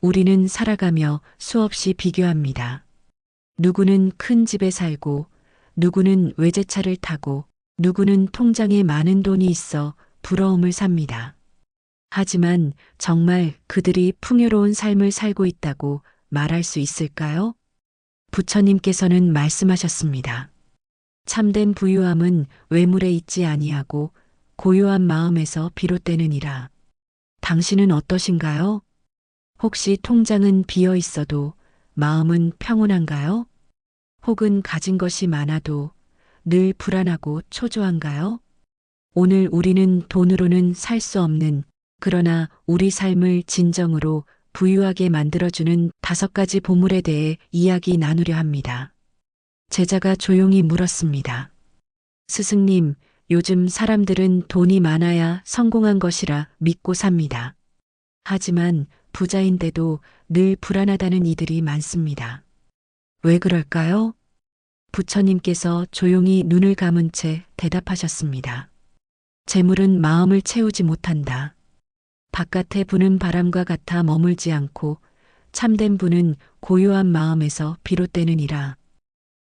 우리는 살아가며 수없이 비교합니다. 누구는 큰 집에 살고, 누구는 외제차를 타고, 누구는 통장에 많은 돈이 있어 부러움을 삽니다. 하지만 정말 그들이 풍요로운 삶을 살고 있다고 말할 수 있을까요? 부처님께서는 말씀하셨습니다. 참된 부유함은 외물에 있지 아니하고 고요한 마음에서 비롯되느니라. 당신은 어떠신가요? 혹시 통장은 비어 있어도 마음은 평온한가요? 혹은 가진 것이 많아도 늘 불안하고 초조한가요? 오늘 우리는 돈으로는 살 수 없는, 그러나 우리 삶을 진정으로 부유하게 만들어주는 5가지 보물에 대해 이야기 나누려 합니다. 제자가 조용히 물었습니다. 스승님, 요즘 사람들은 돈이 많아야 성공한 것이라 믿고 삽니다. 하지만 부자인데도 늘 불안하다는 이들이 많습니다. 왜 그럴까요? 부처님께서 조용히 눈을 감은 채 대답하셨습니다. 재물은 마음을 채우지 못한다. 바깥에 부는 바람과 같아 머물지 않고 참된 부는 고요한 마음에서 비롯되느니라.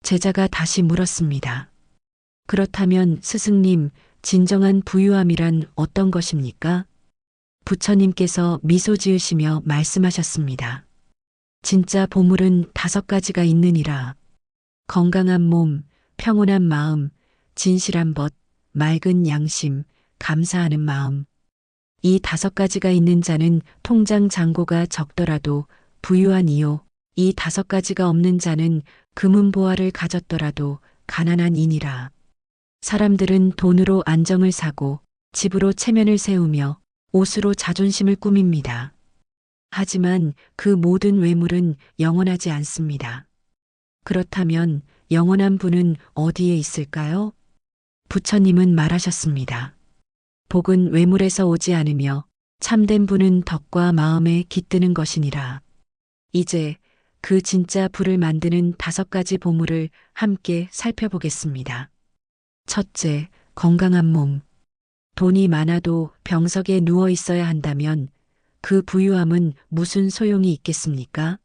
제자가 다시 물었습니다. 그렇다면 스승님, 진정한 부유함이란 어떤 것입니까? 부처님께서 미소 지으시며 말씀하셨습니다. 진짜 보물은 5가지가 있느니라. 건강한 몸, 평온한 마음, 진실한 벗, 맑은 양심, 감사하는 마음. 이 5가지가 있는 자는 통장 잔고가 적더라도 부유한 이요. 이 5가지가 없는 자는 금은보화를 가졌더라도 가난한 이니라. 사람들은 돈으로 안정을 사고 집으로 체면을 세우며 옷으로 자존심을 꾸밉니다. 하지만 그 모든 외물은 영원하지 않습니다. 그렇다면 영원한 부는 어디에 있을까요? 부처님은 말하셨습니다. 복은 외물에서 오지 않으며 참된 부는 덕과 마음에 깃드는 것이니라. 이제 그 진짜 부를 만드는 5가지 보물을 함께 살펴보겠습니다. 첫째, 건강한 몸. 돈이 많아도 병석에 누워 있어야 한다면 그 부유함은 무슨 소용이 있겠습니까?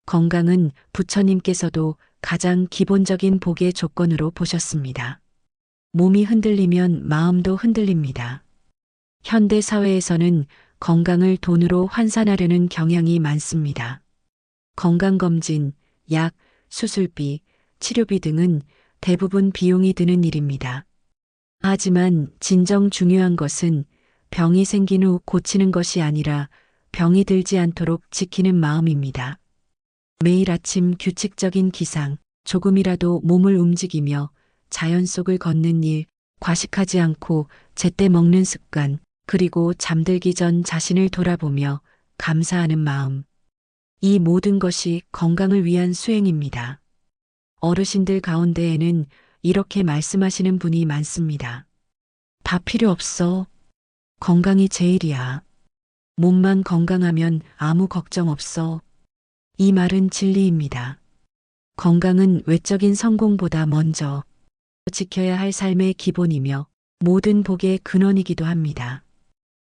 건강은 부처님께서도 가장 기본적인 복의 조건으로 보셨습니다. 몸이 흔들리면 마음도 흔들립니다. 현대 사회에서는 건강을 돈으로 환산하려는 경향이 많습니다. 건강검진, 약, 수술비, 치료비 등은 대부분 비용이 드는 일입니다. 하지만 진정 중요한 것은 병이 생긴 후 고치는 것이 아니라 병이 들지 않도록 지키는 마음입니다. 매일 아침 규칙적인 기상, 조금이라도 몸을 움직이며 자연 속을 걷는 일, 과식하지 않고 제때 먹는 습관, 그리고 잠들기 전 자신을 돌아보며 감사하는 마음. 이 모든 것이 건강을 위한 수행입니다. 어르신들 가운데에는 이렇게 말씀하시는 분이 많습니다. 다 필요 없어. 건강이 제일이야. 몸만 건강하면 아무 걱정 없어. 이 말은 진리입니다. 건강은 외적인 성공보다 먼저 지켜야 할 삶의 기본이며 모든 복의 근원이기도 합니다.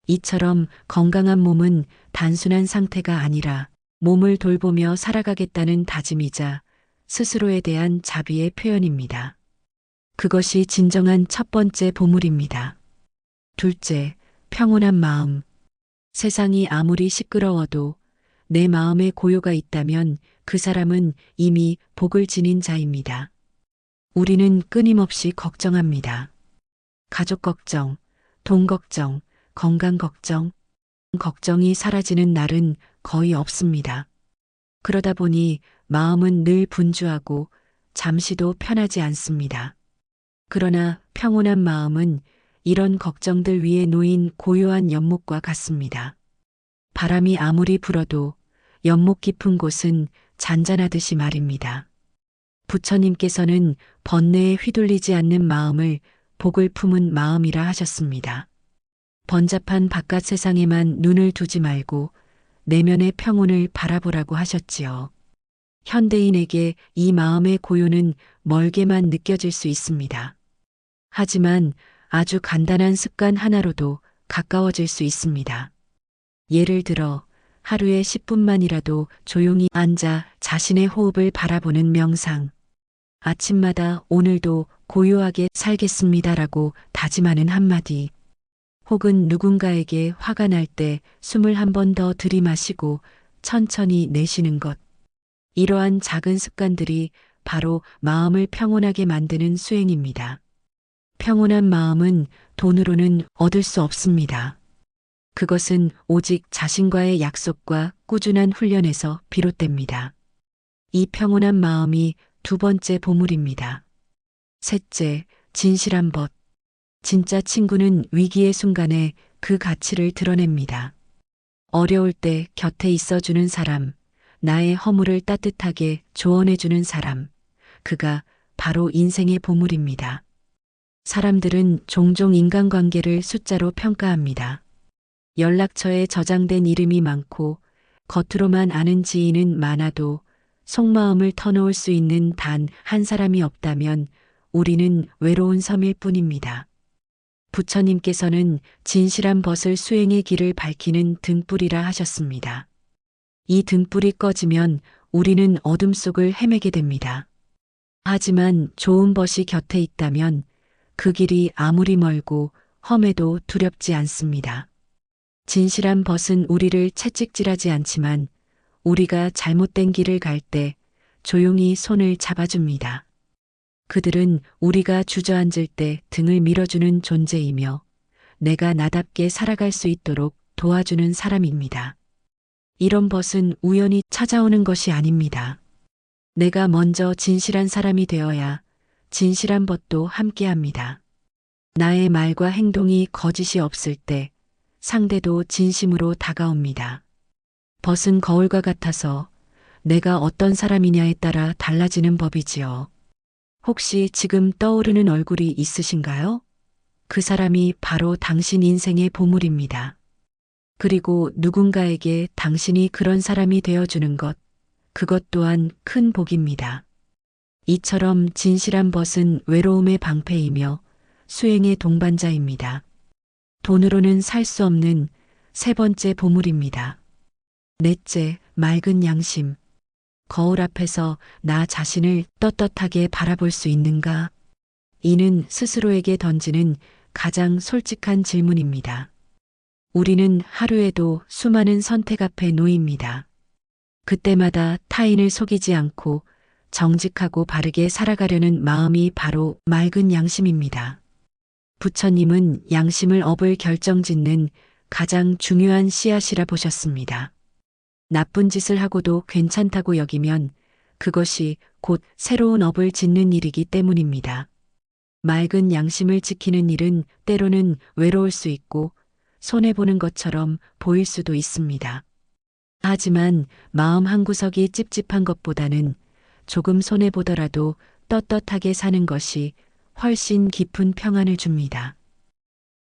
이처럼 건강한 몸은 단순한 상태가 아니라 몸을 돌보며 살아가겠다는 다짐이자 스스로에 대한 자비의 표현입니다. 그것이 진정한 첫 번째 보물입니다. 둘째, 평온한 마음. 세상이 아무리 시끄러워도 내 마음에 고요가 있다면 그 사람은 이미 복을 지닌 자입니다. 우리는 끊임없이 걱정합니다. 가족 걱정, 돈 걱정, 건강 걱정. 걱정이 사라지는 날은 거의 없습니다. 그러다 보니 마음은 늘 분주하고 잠시도 편하지 않습니다. 그러나 평온한 마음은 이런 걱정들 위에 놓인 고요한 연못과 같습니다. 바람이 아무리 불어도 연못 깊은 곳은 잔잔하듯이 말입니다. 부처님께서는 번뇌에 휘둘리지 않는 마음을 복을 품은 마음이라 하셨습니다. 번잡한 바깥 세상에만 눈을 두지 말고 내면의 평온을 바라보라고 하셨지요. 현대인에게 이 마음의 고요는 멀게만 느껴질 수 있습니다. 하지만 아주 간단한 습관 하나로도 가까워질 수 있습니다. 예를 들어 하루에 10분만이라도 조용히 앉아 자신의 호흡을 바라보는 명상. 아침마다 오늘도 고요하게 살겠습니다라고 다짐하는 한마디. 혹은 누군가에게 화가 날 때 숨을 한 번 더 들이마시고 천천히 내쉬는 것. 이러한 작은 습관들이 바로 마음을 평온하게 만드는 수행입니다. 평온한 마음은 돈으로는 얻을 수 없습니다. 그것은 오직 자신과의 약속과 꾸준한 훈련에서 비롯됩니다. 이 평온한 마음이 두 번째 보물입니다. 셋째, 진실한 벗. 진짜 친구는 위기의 순간에 그 가치를 드러냅니다. 어려울 때 곁에 있어주는 사람, 나의 허물을 따뜻하게 조언해주는 사람, 그가 바로 인생의 보물입니다. 사람들은 종종 인간관계를 숫자로 평가합니다. 연락처에 저장된 이름이 많고 겉으로만 아는 지인은 많아도 속마음을 터놓을 수 있는 단 한 사람이 없다면 우리는 외로운 섬일 뿐입니다. 부처님께서는 진실한 벗을 수행의 길을 밝히는 등불이라 하셨습니다. 이 등불이 꺼지면 우리는 어둠 속을 헤매게 됩니다. 하지만 좋은 벗이 곁에 있다면 그 길이 아무리 멀고 험해도 두렵지 않습니다. 진실한 벗은 우리를 채찍질하지 않지만 우리가 잘못된 길을 갈 때 조용히 손을 잡아줍니다. 그들은 우리가 주저앉을 때 등을 밀어주는 존재이며 내가 나답게 살아갈 수 있도록 도와주는 사람입니다. 이런 벗은 우연히 찾아오는 것이 아닙니다. 내가 먼저 진실한 사람이 되어야 진실한 벗도 함께합니다. 나의 말과 행동이 거짓이 없을 때 상대도 진심으로 다가옵니다. 벗은 거울과 같아서 내가 어떤 사람이냐에 따라 달라지는 법이지요. 혹시 지금 떠오르는 얼굴이 있으신가요? 그 사람이 바로 당신 인생의 보물입니다. 그리고 누군가에게 당신이 그런 사람이 되어주는 것, 그것 또한 큰 복입니다. 이처럼 진실한 벗은 외로움의 방패이며 수행의 동반자입니다. 돈으로는 살 수 없는 세 번째 보물입니다. 넷째, 맑은 양심. 거울 앞에서 나 자신을 떳떳하게 바라볼 수 있는가? 이는 스스로에게 던지는 가장 솔직한 질문입니다. 우리는 하루에도 수많은 선택 앞에 놓입니다. 그때마다 타인을 속이지 않고 정직하고 바르게 살아가려는 마음이 바로 맑은 양심입니다. 부처님은 양심을 업을 결정짓는 가장 중요한 씨앗이라 보셨습니다. 나쁜 짓을 하고도 괜찮다고 여기면 그것이 곧 새로운 업을 짓는 일이기 때문입니다. 맑은 양심을 지키는 일은 때로는 외로울 수 있고 손해보는 것처럼 보일 수도 있습니다. 하지만 마음 한구석이 찝찝한 것보다는 조금 손해보더라도 떳떳하게 사는 것이 훨씬 깊은 평안을 줍니다.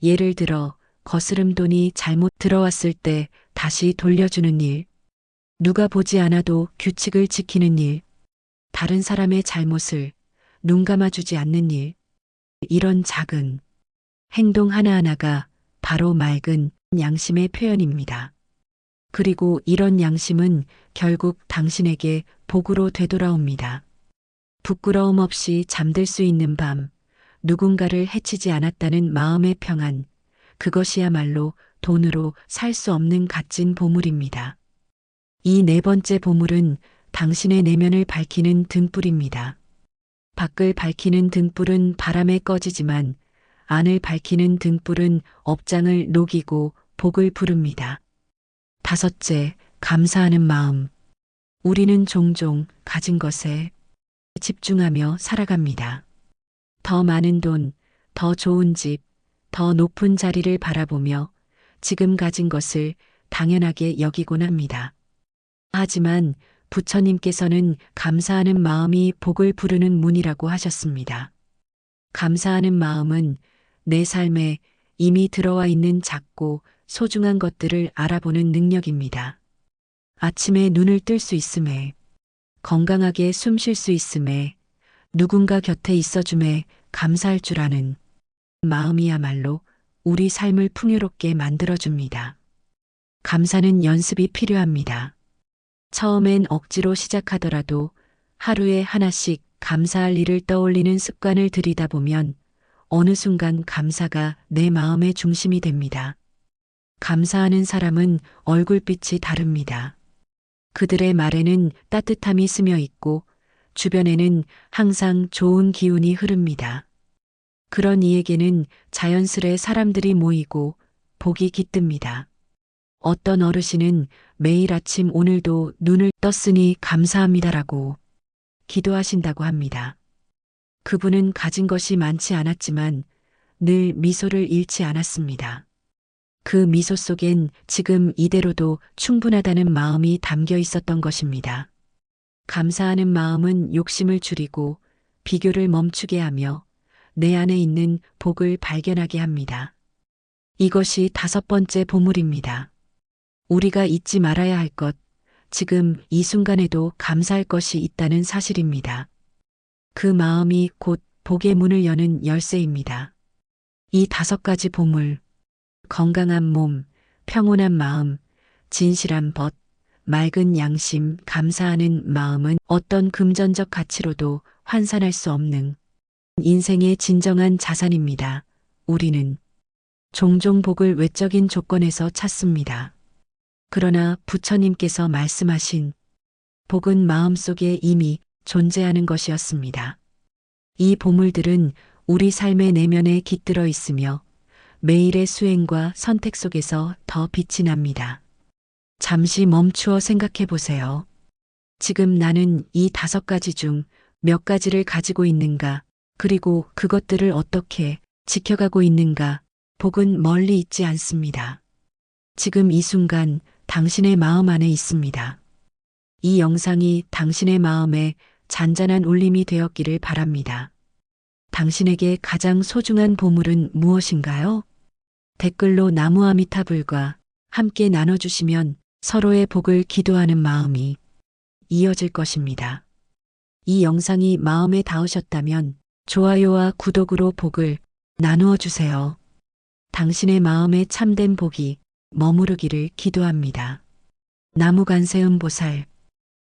예를 들어 거스름 돈이 잘못 들어왔을 때 다시 돌려주는 일, 누가 보지 않아도 규칙을 지키는 일, 다른 사람의 잘못을 눈 감아주지 않는 일, 이런 작은 행동 하나하나가 바로 맑은 양심의 표현입니다. 그리고 이런 양심은 결국 당신에게 복으로 되돌아옵니다. 부끄러움 없이 잠들 수 있는 밤, 누군가를 해치지 않았다는 마음의 평안, 그것이야말로 돈으로 살 수 없는 값진 보물입니다. 이 네 번째 보물은 당신의 내면을 밝히는 등불입니다. 밖을 밝히는 등불은 바람에 꺼지지만 안을 밝히는 등불은 업장을 녹이고 복을 부릅니다. 다섯째, 감사하는 마음. 우리는 종종 가진 것에 집중하며 살아갑니다. 더 많은 돈, 더 좋은 집, 더 높은 자리를 바라보며 지금 가진 것을 당연하게 여기곤 합니다. 하지만 부처님께서는 감사하는 마음이 복을 부르는 문이라고 하셨습니다. 감사하는 마음은 내 삶에 이미 들어와 있는 작고 소중한 것들을 알아보는 능력입니다. 아침에 눈을 뜰 수 있음에, 건강하게 숨 쉴 수 있음에, 누군가 곁에 있어줌에 감사할 줄 아는 마음이야말로 우리 삶을 풍요롭게 만들어줍니다. 감사는 연습이 필요합니다. 처음엔 억지로 시작하더라도 하루에 하나씩 감사할 일을 떠올리는 습관을 들이다 보면 어느 순간 감사가 내 마음의 중심이 됩니다. 감사하는 사람은 얼굴빛이 다릅니다. 그들의 말에는 따뜻함이 스며 있고 주변에는 항상 좋은 기운이 흐릅니다. 그런 이에게는 자연스레 사람들이 모이고 복이 깃듭니다. 어떤 어르신은 매일 아침 오늘도 눈을 떴으니 감사합니다라고 기도하신다고 합니다. 그분은 가진 것이 많지 않았지만 늘 미소를 잃지 않았습니다. 그 미소 속엔 지금 이대로도 충분하다는 마음이 담겨 있었던 것입니다. 감사하는 마음은 욕심을 줄이고 비교를 멈추게 하며 내 안에 있는 복을 발견하게 합니다. 이것이 5번째 보물입니다. 우리가 잊지 말아야 할 것, 지금 이 순간에도 감사할 것이 있다는 사실입니다. 그 마음이 곧 복의 문을 여는 열쇠입니다. 이 5가지 보물, 건강한 몸, 평온한 마음, 진실한 벗, 맑은 양심, 감사하는 마음은 어떤 금전적 가치로도 환산할 수 없는 인생의 진정한 자산입니다. 우리는 종종 복을 외적인 조건에서 찾습니다. 그러나 부처님께서 말씀하신 복은 마음속에 이미 존재하는 것이었습니다. 이 보물들은 우리 삶의 내면에 깃들어 있으며 매일의 수행과 선택 속에서 더 빛이 납니다. 잠시 멈추어 생각해 보세요. 지금 나는 이 5가지 중 몇 가지를 가지고 있는가, 그리고 그것들을 어떻게 지켜가고 있는가. 복은 멀리 있지 않습니다. 지금 이 순간 당신의 마음 안에 있습니다. 이 영상이 당신의 마음에 잔잔한 울림이 되었기를 바랍니다. 당신에게 가장 소중한 보물은 무엇인가요? 댓글로 나무아미타불과 함께 나눠주시면 서로의 복을 기도하는 마음이 이어질 것입니다. 이 영상이 마음에 닿으셨다면 좋아요와 구독으로 복을 나누어 주세요. 당신의 마음에 참된 복이 머무르기를 기도합니다. 나무관세음보살